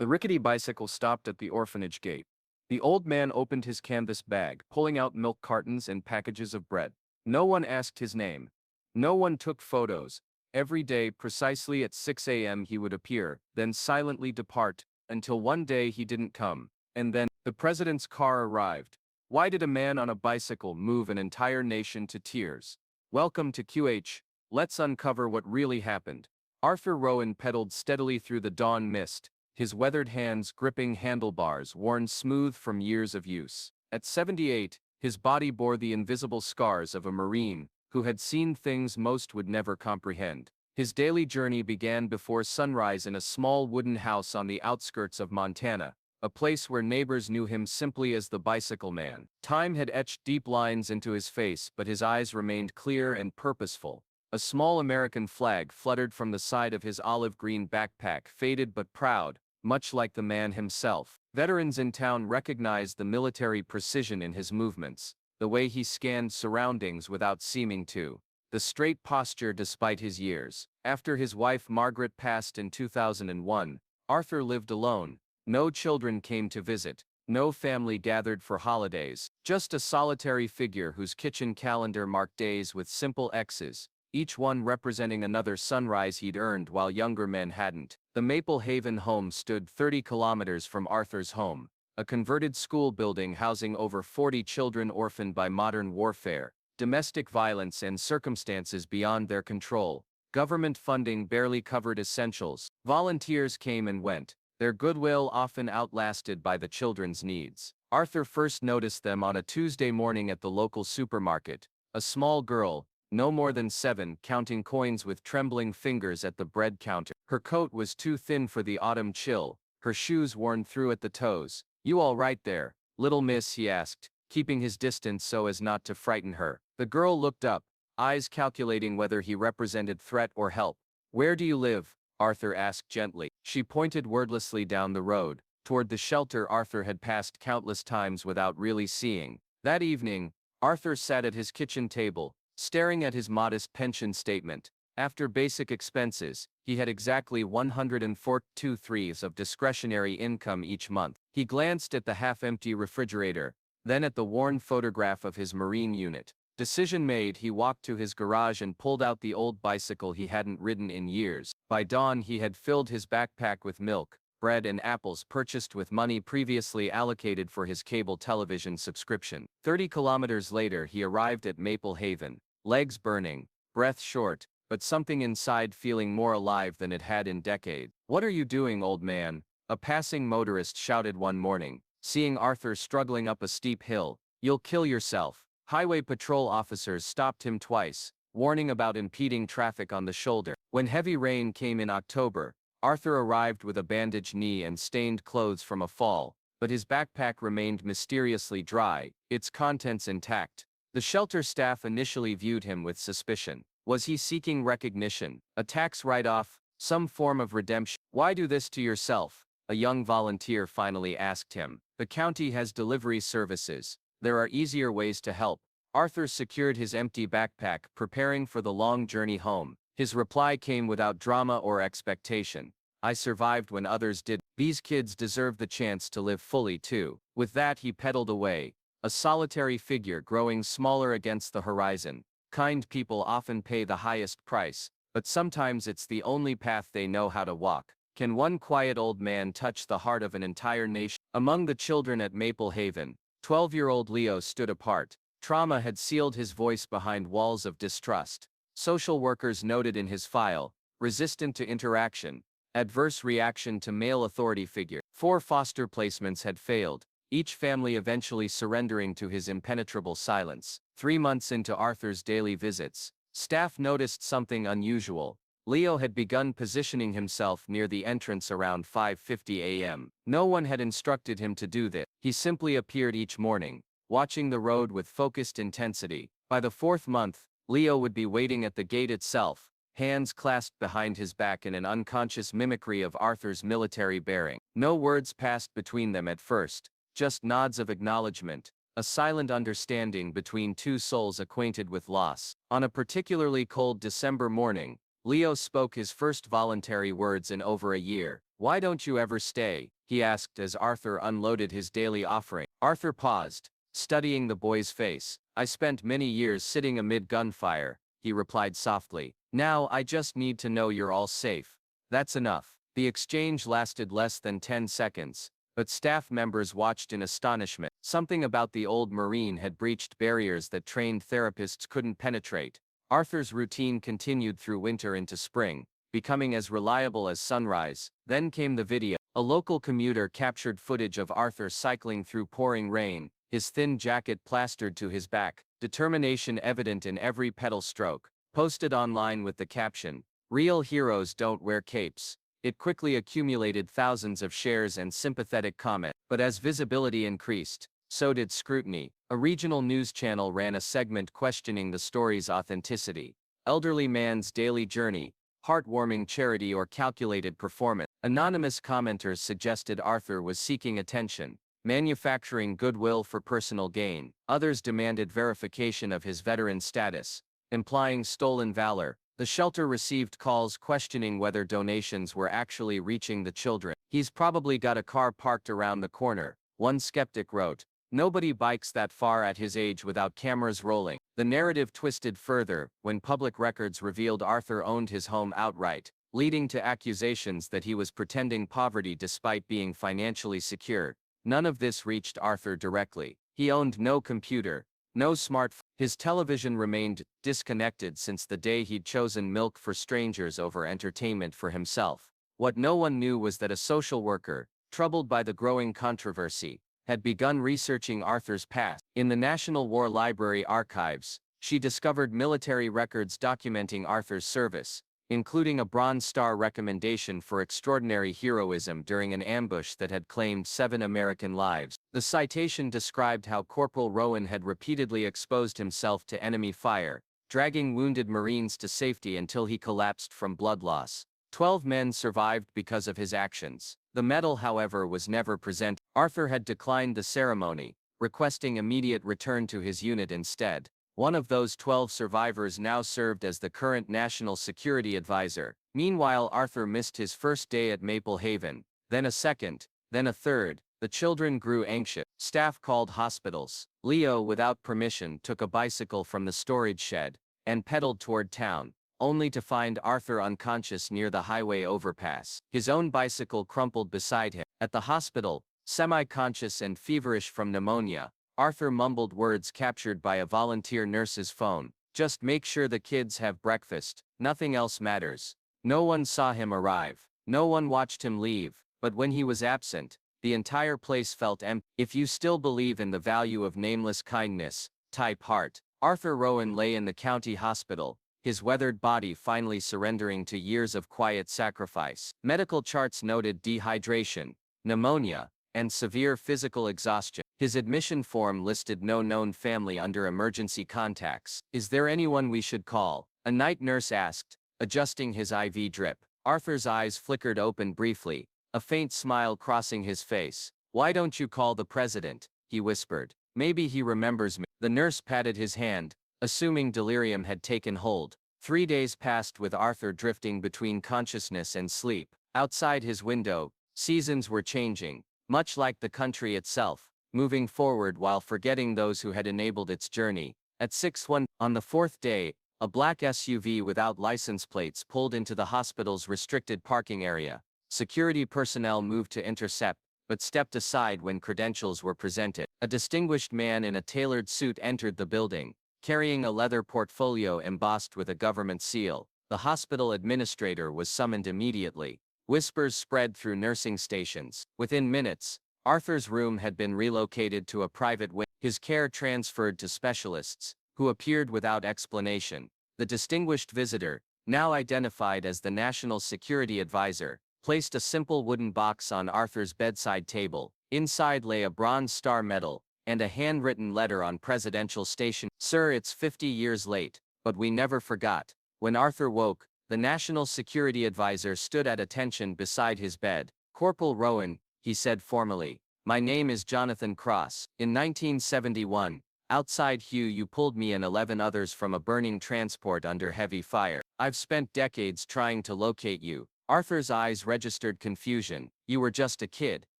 The rickety bicycle stopped at the orphanage gate. The old man opened his canvas bag, pulling out milk cartons and packages of bread. No one asked his name. No one took photos. Every day, precisely at 6 a.m., he would appear, then silently depart, until one day he didn't come. And then, the president's car arrived. Why did a man on a bicycle move an entire nation to tears? Welcome to QH. Let's uncover what really happened. Arthur Rowan pedaled steadily through the dawn mist, his weathered hands gripping handlebars worn smooth from years of use. At 78, his body bore the invisible scars of a Marine who had seen things most would never comprehend. His daily journey began before sunrise in a small wooden house on the outskirts of Montana, a place where neighbors knew him simply as the Bicycle Man. Time had etched deep lines into his face, but his eyes remained clear and purposeful. A small American flag fluttered from the side of his olive-green backpack, faded but proud, much like the man himself. Veterans in town recognized the military precision in his movements, the way he scanned surroundings without seeming to, the straight posture despite his years. After his wife Margaret passed in 2001, Arthur lived alone. No children came to visit, no family gathered for holidays, just a solitary figure whose kitchen calendar marked days with simple X's, each one representing another sunrise he'd earned while younger men hadn't. The Maple Haven home stood 30 kilometers from Arthur's home, a converted school building housing over 40 children orphaned by modern warfare, domestic violence and circumstances beyond their control. Government funding barely covered essentials. Volunteers came and went, their goodwill often outlasted by the children's needs. Arthur first noticed them on a Tuesday morning at the local supermarket. A small girl, no more than 7, counting coins with trembling fingers at the bread counter. Her coat was too thin for the autumn chill, her shoes worn through at the toes. "You all right there, little miss?" he asked, keeping his distance so as not to frighten her. The girl looked up, eyes calculating whether he represented threat or help. "Where do you live?" Arthur asked gently. She pointed wordlessly down the road, toward the shelter Arthur had passed countless times without really seeing. That evening, Arthur sat at his kitchen table, staring at his modest pension statement. After basic expenses, he had exactly 142 of discretionary income each month. He glanced at the half-empty refrigerator, then at the worn photograph of his Marine unit. Decision made, he walked to his garage and pulled out the old bicycle he hadn't ridden in years. By dawn he had filled his backpack with milk, bread and apples purchased with money previously allocated for his cable television subscription. 30 kilometers later he arrived at Maple Haven, legs burning, breath short, but something inside feeling more alive than it had in decades. "What are you doing, old man?" a passing motorist shouted one morning, seeing Arthur struggling up a steep hill. "You'll kill yourself." Highway patrol officers stopped him twice, warning about impeding traffic on the shoulder. When heavy rain came in October, Arthur arrived with a bandaged knee and stained clothes from a fall, but his backpack remained mysteriously dry, its contents intact. The shelter staff initially viewed him with suspicion. Was he seeking recognition, a tax write-off, some form of redemption? "Why do this to yourself?" a young volunteer finally asked him. "The county has delivery services. There are easier ways to help." Arthur secured his empty backpack, preparing for the long journey home. His reply came without drama or expectation. "I survived when others did. These kids deserve the chance to live fully too." With that he pedaled away, a solitary figure growing smaller against the horizon. Kind people often pay the highest price, but sometimes it's the only path they know how to walk. Can one quiet old man touch the heart of an entire nation? Among the children at Maple Haven, 12-year-old Leo stood apart. Trauma had sealed his voice behind walls of distrust. Social workers noted in his file, resistant to interaction, adverse reaction to male authority figure. 4 foster placements had failed, each family eventually surrendering to his impenetrable silence. 3 months into Arthur's daily visits, staff noticed something unusual. Leo had begun positioning himself near the entrance around 5:50 a.m. No one had instructed him to do this. He simply appeared each morning, watching the road with focused intensity. By the 4th month, Leo would be waiting at the gate itself, hands clasped behind his back in an unconscious mimicry of Arthur's military bearing. No words passed between them at first, just nods of acknowledgement, a silent understanding between two souls acquainted with loss. On a particularly cold December morning, Leo spoke his first voluntary words in over a year. "Why don't you ever stay?" he asked as Arthur unloaded his daily offering. Arthur paused, studying the boy's face. "I spent many years sitting amid gunfire," he replied softly. "Now I just need to know you're all safe. That's enough." The exchange lasted less than 10 seconds, but staff members watched in astonishment. Something about the old Marine had breached barriers that trained therapists couldn't penetrate. Arthur's routine continued through winter into spring, becoming as reliable as sunrise. Then came the video. A local commuter captured footage of Arthur cycling through pouring rain, his thin jacket plastered to his back, determination evident in every pedal stroke. Posted online with the caption, "Real heroes don't wear capes." It quickly accumulated thousands of shares and sympathetic comments. But as visibility increased, so did scrutiny. A regional news channel ran a segment questioning the story's authenticity. Elderly man's daily journey, heartwarming charity or calculated performance. Anonymous commenters suggested Arthur was seeking attention, manufacturing goodwill for personal gain. Others demanded verification of his veteran status, implying stolen valor. The shelter received calls questioning whether donations were actually reaching the children. "He's probably got a car parked around the corner," one skeptic wrote. "Nobody bikes that far at his age without cameras rolling." The narrative twisted further when public records revealed Arthur owned his home outright, leading to accusations that he was pretending poverty despite being financially secure. None of this reached Arthur directly. He owned no computer, no smartphone. His television remained disconnected since the day he'd chosen milk for strangers over entertainment for himself. What no one knew was that a social worker, troubled by the growing controversy, had begun researching Arthur's past. In the National War Library archives, she discovered military records documenting Arthur's service, including a Bronze Star recommendation for extraordinary heroism during an ambush that had claimed 7 American lives. The citation described how Corporal Rowan had repeatedly exposed himself to enemy fire, dragging wounded Marines to safety until he collapsed from blood loss. 12 men survived because of his actions. The medal, however, was never presented. Arthur had declined the ceremony, requesting immediate return to his unit instead. One of those 12 survivors now served as the current National Security Advisor. Meanwhile, Arthur missed his first day at Maple Haven, then a second, then a third. The children grew anxious. Staff called hospitals. Leo, without permission, took a bicycle from the storage shed and pedaled toward town, only to find Arthur unconscious near the highway overpass. His own bicycle crumpled beside him. At the hospital, semi-conscious and feverish from pneumonia, Arthur mumbled words captured by a volunteer nurse's phone. "Just make sure the kids have breakfast, nothing else matters." No one saw him arrive. No one watched him leave, but when he was absent, the entire place felt empty. If you still believe in the value of nameless kindness, type heart. Arthur Rowan lay in the county hospital, his weathered body finally surrendering to years of quiet sacrifice. Medical charts noted dehydration, pneumonia, and severe physical exhaustion. His admission form listed no known family under emergency contacts. "Is there anyone we should call?" a night nurse asked, adjusting his IV drip. Arthur's eyes flickered open briefly, a faint smile crossing his face. "Why don't you call the president?" he whispered. "Maybe he remembers me." The nurse patted his hand, assuming delirium had taken hold. 3 days passed with Arthur drifting between consciousness and sleep. Outside his window, seasons were changing, much like the country itself, moving forward while forgetting those who had enabled its journey. At 6:01 on the 4th day, a black SUV without license plates pulled into the hospital's restricted parking area. Security personnel moved to intercept, but stepped aside when credentials were presented. A distinguished man in a tailored suit entered the building, carrying a leather portfolio embossed with a government seal. The hospital administrator was summoned immediately. Whispers spread through nursing stations. Within minutes, Arthur's room had been relocated to a private wing, his care transferred to specialists, who appeared without explanation. The distinguished visitor, now identified as the National Security Advisor, placed a simple wooden box on Arthur's bedside table. Inside lay a Bronze Star medal, and a handwritten letter on presidential station. "Sir, it's 50 years late, but we never forgot." When Arthur woke, the National Security Advisor stood at attention beside his bed. "Corporal Rowan," he said formally, "my name is Jonathan Cross. In 1971, outside Hugh you pulled me and 11 others from a burning transport under heavy fire. I've spent decades trying to locate you." Arthur's eyes registered confusion. "You were just a kid,"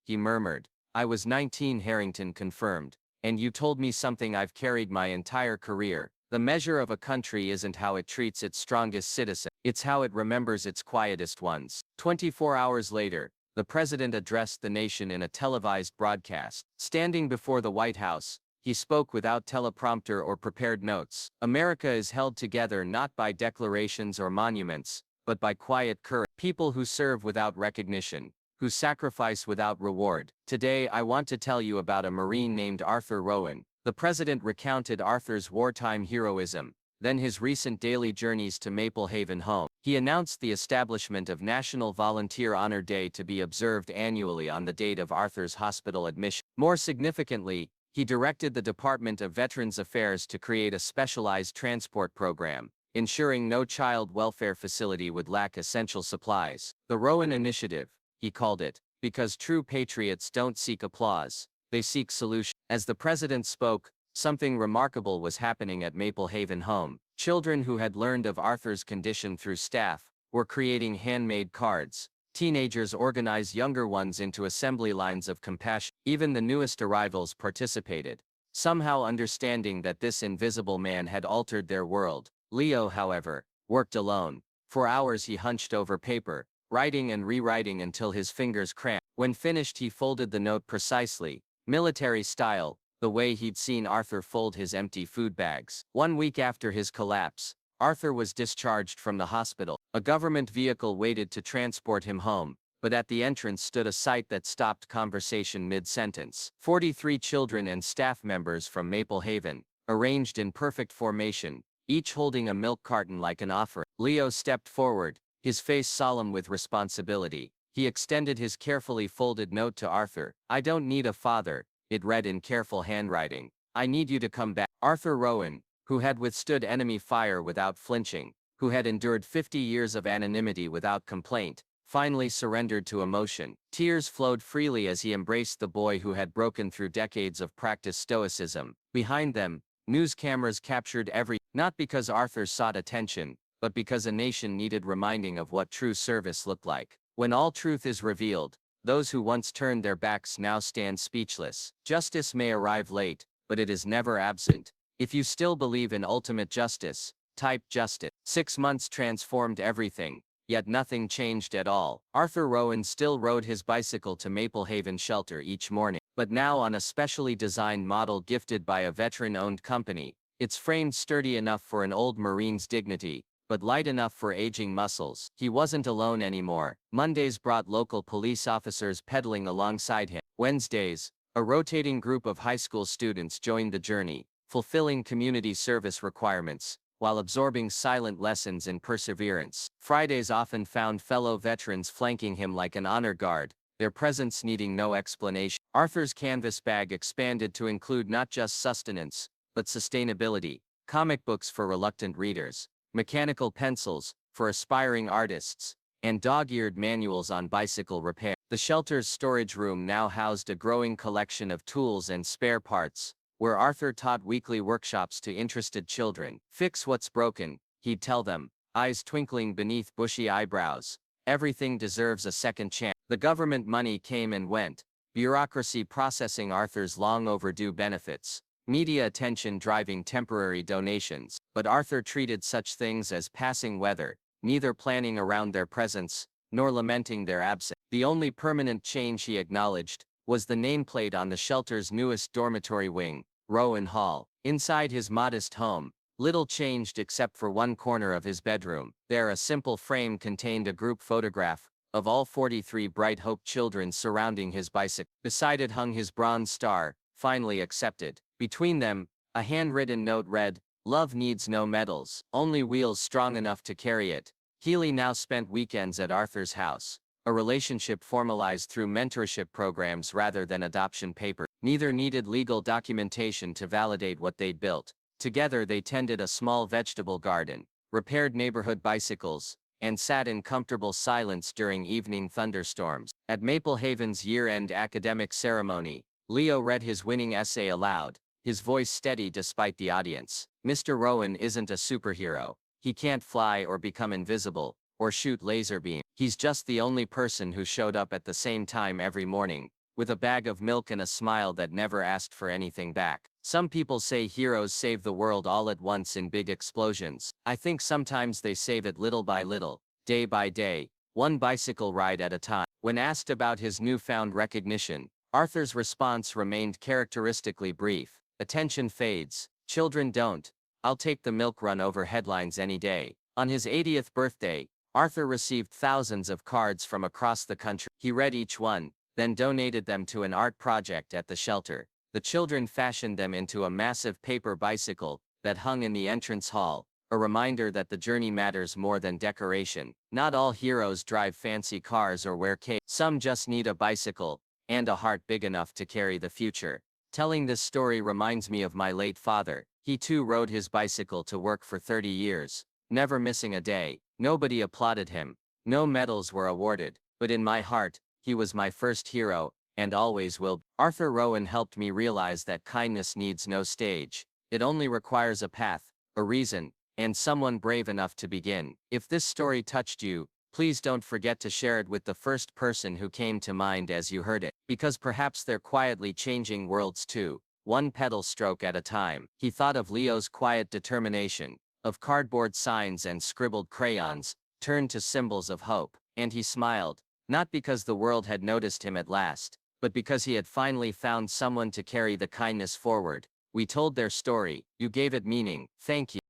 he murmured. "I was 19, Harrington confirmed. "And you told me something I've carried my entire career. The measure of a country isn't how it treats its strongest citizen, it's how it remembers its quietest ones." 24 hours later, the president addressed the nation in a televised broadcast. Standing before the White House, he spoke without teleprompter or prepared notes. "America is held together not by declarations or monuments, but by quiet courage. People who serve without recognition, who sacrifice without reward. Today I want to tell you about a Marine named Arthur Rowan." The president recounted Arthur's wartime heroism, then his recent daily journeys to Maple Haven home. He announced the establishment of National Volunteer Honor Day to be observed annually on the date of Arthur's hospital admission. More significantly, he directed the Department of Veterans Affairs to create a specialized transport program, ensuring no child welfare facility would lack essential supplies. The Rowan Initiative, he called it, because true patriots don't seek applause, they seek solutions. As the president spoke, something remarkable was happening at Maple Haven home. Children who had learned of Arthur's condition through staff were creating handmade cards. Teenagers organized younger ones into assembly lines of compassion. Even the newest arrivals participated, somehow understanding that this invisible man had altered their world. Leo, however, worked alone. For hours he hunched over paper, writing and rewriting until his fingers cramped. When finished, he folded the note precisely, military style, the way he'd seen Arthur fold his empty food bags. 1 week after his collapse, Arthur was discharged from the hospital. A government vehicle waited to transport him home, but at the entrance stood a sight that stopped conversation mid-sentence. 43 children and staff members from Maple Haven, arranged in perfect formation, each holding a milk carton like an offering. Leo stepped forward, his face solemn with responsibility. He extended his carefully folded note to Arthur. "I don't need a father," it read in careful handwriting. "I need you to come back." Arthur Rowan, who had withstood enemy fire without flinching, who had endured 50 years of anonymity without complaint, finally surrendered to emotion. Tears flowed freely as he embraced the boy who had broken through decades of practiced stoicism. Behind them, news cameras captured not because Arthur sought attention, but because a nation needed reminding of what true service looked like. When all truth is revealed, those who once turned their backs now stand speechless. Justice may arrive late, but it is never absent. If you still believe in ultimate justice, type justice. 6 months transformed everything, yet nothing changed at all. Arthur Rowan still rode his bicycle to Maple Haven shelter each morning, but now on a specially designed model gifted by a veteran-owned company. It's framed sturdy enough for an old Marine's dignity, but light enough for aging muscles. He wasn't alone anymore. Mondays brought local police officers pedaling alongside him. Wednesdays, a rotating group of high school students joined the journey, fulfilling community service requirements, while absorbing silent lessons in perseverance. Fridays often found fellow veterans flanking him like an honor guard, their presence needing no explanation. Arthur's canvas bag expanded to include not just sustenance, but sustainability, comic books for reluctant readers, mechanical pencils for aspiring artists, and dog-eared manuals on bicycle repair. The shelter's storage room now housed a growing collection of tools and spare parts, where Arthur taught weekly workshops to interested children. "Fix what's broken," he'd tell them, eyes twinkling beneath bushy eyebrows. "Everything deserves a second chance." The government money came and went, bureaucracy processing Arthur's long overdue benefits, media attention driving temporary donations. But Arthur treated such things as passing weather, neither planning around their presence, nor lamenting their absence. The only permanent change he acknowledged was the nameplate on the shelter's newest dormitory wing, Rowan Hall. Inside his modest home, little changed except for one corner of his bedroom. There, a simple frame contained a group photograph of all 43 Bright Hope children surrounding his bicycle. Beside it hung his bronze star, finally accepted. Between them, a handwritten note read, "Love needs no medals, only wheels strong enough to carry it." Healy now spent weekends at Arthur's house, a relationship formalized through mentorship programs rather than adoption papers. Neither needed legal documentation to validate what they'd built. Together they tended a small vegetable garden, repaired neighborhood bicycles, and sat in comfortable silence during evening thunderstorms. At Maple Haven's year-end academic ceremony, Leo read his winning essay aloud, his voice steady despite the audience. "Mr. Rowan isn't a superhero. He can't fly or become invisible, or shoot laser beam. He's just the only person who showed up at the same time every morning, with a bag of milk and a smile that never asked for anything back. Some people say heroes save the world all at once in big explosions. I think sometimes they save it little by little, day by day, one bicycle ride at a time. When asked about his newfound recognition, Arthur's response remained characteristically brief. Attention fades. Children don't. I'll take the milk run over headlines any day. On his 80th birthday, Arthur received thousands of cards from across the country. He read each one, then donated them to an art project at the shelter. The children fashioned them into a massive paper bicycle that hung in the entrance hall, a reminder that the journey matters more than decoration. Not all heroes drive fancy cars or wear capes. Some just need a bicycle and a heart big enough to carry the future. Telling this story reminds me of my late father. He too rode his bicycle to work for 30 years, never missing a day. Nobody applauded him. No medals were awarded, but in my heart, he was my first hero, and always will. Arthur Rowan helped me realize that kindness needs no stage. It only requires a path, a reason, and someone brave enough to begin. If this story touched you, please don't forget to share it with the first person who came to mind as you heard it, because perhaps they're quietly changing worlds too, one pedal stroke at a time. He thought of Leo's quiet determination, of cardboard signs and scribbled crayons, turned to symbols of hope, and he smiled, not because the world had noticed him at last, but because he had finally found someone to carry the kindness forward. We told their story, you gave it meaning, thank you.